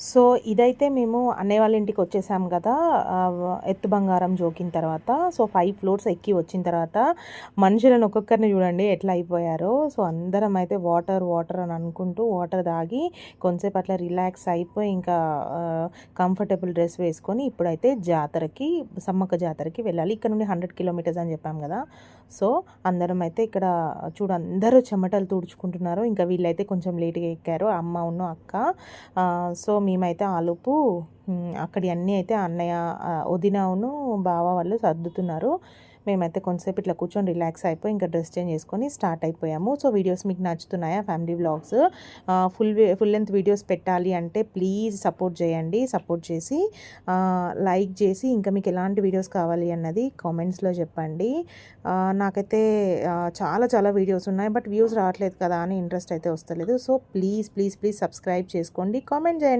So ఇదైతే మేము అన్నయ్య వాళ్ళ ఇంటికి వచ్చేసాం కదా, ఎత్తు బంగారం జోకిన తర్వాత. సో 5 ఫ్లోర్స్ ఎక్కి వచ్చిన తర్వాత మనుషులను ఒక్కొక్కరిని చూడండి ఎట్లా అయిపోయారో. సో అందరం అయితే వాటర్ వాటర్ అని అనుకుంటూ వాటర్ తాగి కొంతసేపు అట్లా రిలాక్స్ అయిపోయి ఇంకా కంఫర్టబుల్ డ్రెస్ వేసుకొని ఇప్పుడైతే జాతరకి, సమ్మక్క జాతరకి వెళ్ళాలి. ఇక్కడ నుండి 100 కిలోమీటర్స్ అని చెప్పాం కదా. సో అందరం అయితే ఇక్కడ అందరూ చెమటలు తుడుచుకుంటున్నారు. ఇంకా వీళ్ళైతే కొంచెం లేట్గా ఎక్కారు, అమ్మ ఉన్న అక్క. సో మేమైతే ఆలోపు అక్కడి అన్నీ అయితే అన్నయ్య, వదినను, బావ వాళ్ళు సర్దుతున్నారు. మేమైతే కొంతసేపు ఇట్లా కూర్చొని రిలాక్స్ అయిపోయి ఇంకా డ్రెస్ చేంజ్ చేసుకొని స్టార్ట్ అయిపోయాము. సో వీడియోస్ మీకు నచ్చుతున్నాయా? Family vlogs full length videos పెట్టాలి అంటే ప్లీజ్ సపోర్ట్ చేయండి. సపోర్ట్ చేసి లైక్ చేసి ఇంకా మీకు ఎలాంటి వీడియోస్ కావాలి అన్నది కామెంట్స్లో చెప్పండి. నాకైతే చాలా చాలా వీడియోస్ ఉన్నాయి, బట్ వ్యూస్ రావట్లేదు కదా అని ఇంట్రెస్ట్ అయితే వస్తలేదు. So please please please subscribe చేసుకోండి, కామెంట్ చేయండి.